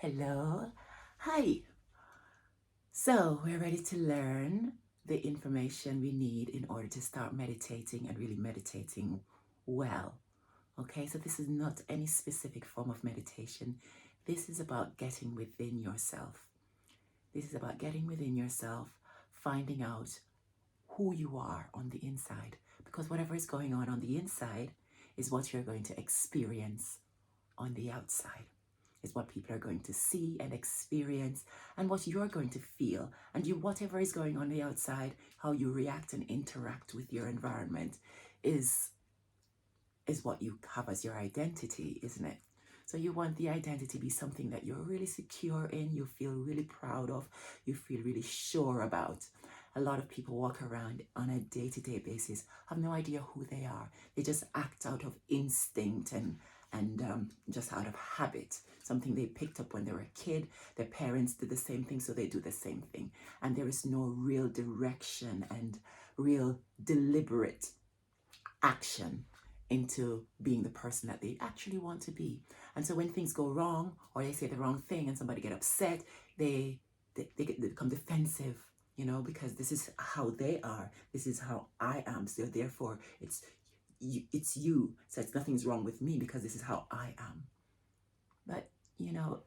Hello. Hi. So, we're ready to learn the information we need in order to start meditating and really meditating well. Okay, so this is not any specific form of meditation. This is about getting within yourself. This is about getting within yourself, finding out who you are on the inside. Because whatever is going on the inside is what you're going to experience on the outside. Is what people are going to see and experience and what you're going to feel. And you, whatever is going on the outside, how you react and interact with your environment is what you have as your identity, isn't it? So you want the identity to be something that you're really secure in, you feel really proud of, you feel really sure about. A lot of people walk around on a day-to-day basis, have no idea who they are. They just act out of instinct and just out of habit, something they picked up when they were a kid. Their parents did the same thing, so they do the same thing. And there is no real direction and real deliberate action into being the person that they actually want to be. And so when things go wrong or they say the wrong thing and somebody get upset, they become defensive, because this is how they are. This is how I am. So therefore, it's you. So it's nothing's wrong with me because this is how I am. But,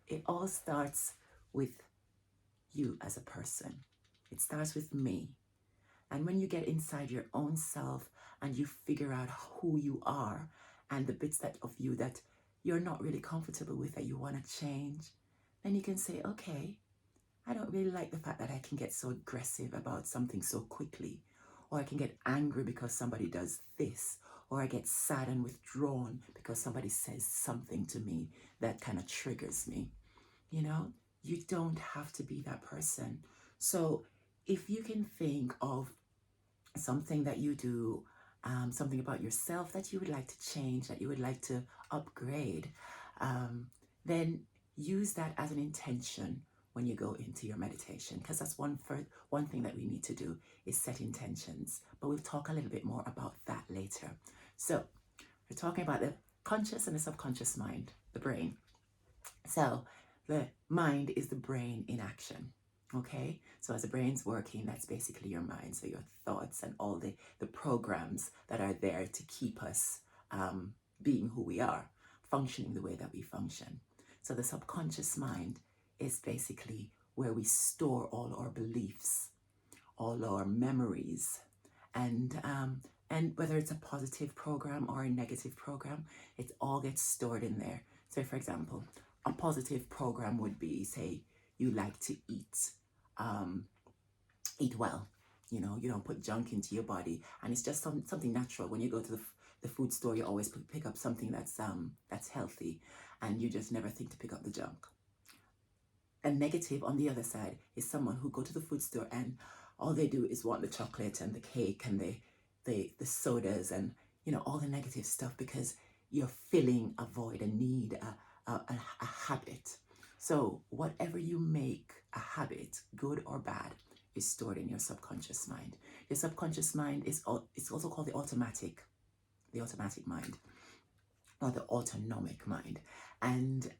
it all starts with you as a person. It starts with me. And when you get inside your own self and you figure out who you are and the bits of you that you're not really comfortable with, that you want to change, then you can say, okay, I don't really like the fact that I can get so aggressive about something so quickly, or I can get angry because somebody does this, or I get sad and withdrawn because somebody says something to me that kind of triggers me. You don't have to be that person. So if you can think of something that you do, something about yourself that you would like to change, that you would like to upgrade, then use that as an intention when you go into your meditation, because that's one thing that we need to do is set intentions. But we'll talk a little bit more about that later. So we're talking about the conscious and the subconscious mind, the brain. So the mind is the brain in action. Okay, so as the brain's working, that's basically your mind. So your thoughts and all the programs that are there to keep us being who we are, functioning the way that we function. So the subconscious mind is basically where we store all our beliefs, all our memories, and whether it's a positive program or a negative program, it all gets stored in there. So for example, a positive program would be, say, you like to eat well. You don't put junk into your body, and it's just something natural. When you go to the food store, you always pick up something that's healthy, and you just never think to pick up the junk. A negative, on the other side, is someone who go to the food store and all they do is want the chocolate and the cake and the sodas and all the negative stuff, because you're filling a void, a need, a habit. So whatever you make a habit, good or bad, is stored in your subconscious mind. Your subconscious mind it's also called the automatic mind, or the autonomic mind. And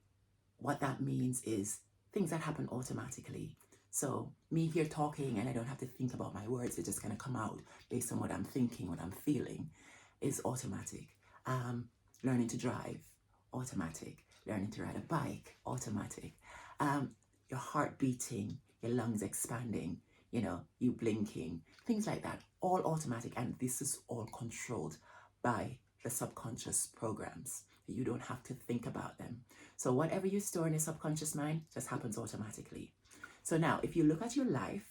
what that means is things that happen automatically. So me here talking and I don't have to think about my words, they're just going to come out based on what I'm thinking, what I'm feeling, is automatic. Learning to drive, automatic. Learning to ride a bike, automatic. Your heart beating, your lungs expanding, you blinking, things like that, all automatic. And this is all controlled by the subconscious programs. You don't have to think about them. So whatever you store in your subconscious mind just happens automatically. So now, if you look at your life,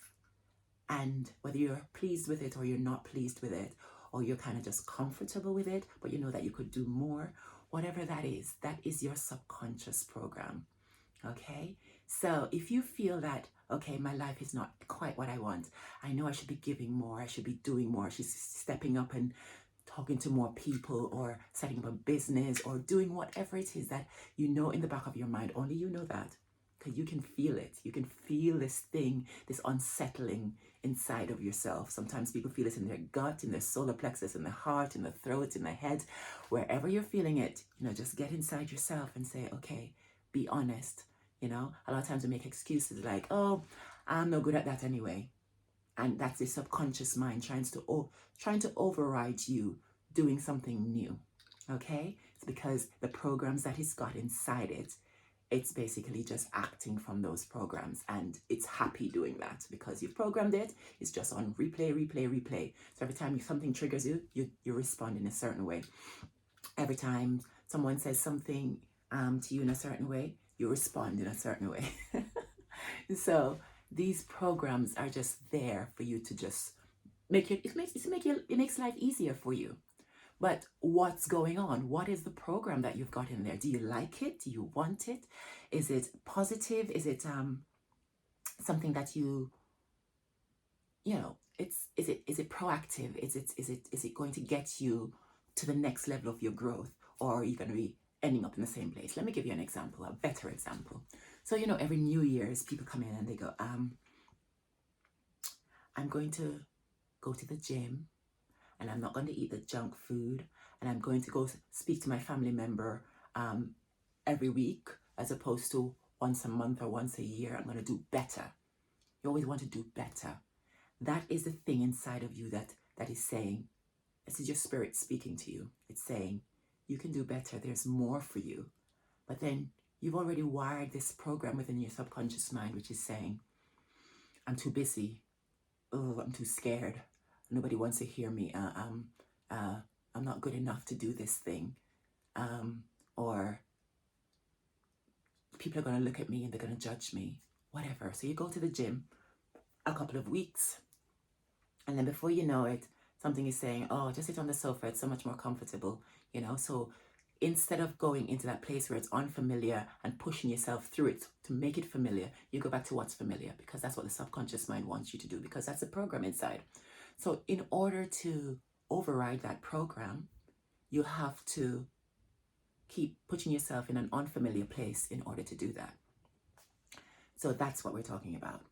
and whether you're pleased with it or you're not pleased with it, or you're kind of just comfortable with it, but you know that you could do more, whatever that is your subconscious program. Okay? So if you feel that, okay, my life is not quite what I want, I know I should be giving more, I should be doing more, I should be stepping up and talking to more people, or setting up a business, or doing whatever it is that in the back of your mind, only you know that, because you can feel it. You can feel this thing, this unsettling inside of yourself. Sometimes people feel it in their gut, in their solar plexus, in their heart, in their throat, in their head, wherever you're feeling it. Just get inside yourself and say, okay, be honest. You know, a lot of times we make excuses like, oh, I'm no good at that anyway. And that's the subconscious mind trying to override you doing something new. Okay? It's because the programs that it's got inside it, it's basically just acting from those programs, and it's happy doing that because you've programmed it. It's just on replay, replay, replay. So every time something triggers you, you respond in a certain way. Every time someone says something to you in a certain way, you respond in a certain way. So these programs are just there for you to just it makes life easier for you. But what's going on? What is the program that you've got in there? Do you like it? Do you want it? Is it positive? Is it something that you know, is it proactive? Is it going to get you to the next level of your growth, or are you going to be ending up in the same place? Let me give you an example, a better example. So, you know, every New Year's people come in and they go, I'm going to go to the gym, and I'm not going to eat the junk food, and I'm going to go speak to my family member every week as opposed to once a month or once a year. I'm going to do better. You always want to do better. That is the thing inside of you that is saying, this is your spirit speaking to you. It's saying, you can do better. There's more for you. But then you've already wired this program within your subconscious mind, which is saying, I'm too busy. Oh, I'm too scared. Nobody wants to hear me. I'm not good enough to do this thing. Or people are going to look at me and they're going to judge me. Whatever. So you go to the gym a couple of weeks, and then before you know it, something is saying, oh, just sit on the sofa. It's so much more comfortable, you know? So instead of going into that place where it's unfamiliar and pushing yourself through it to make it familiar, you go back to what's familiar, because that's what the subconscious mind wants you to do, because that's the program inside. So in order to override that program, you have to keep putting yourself in an unfamiliar place in order to do that. So that's what we're talking about.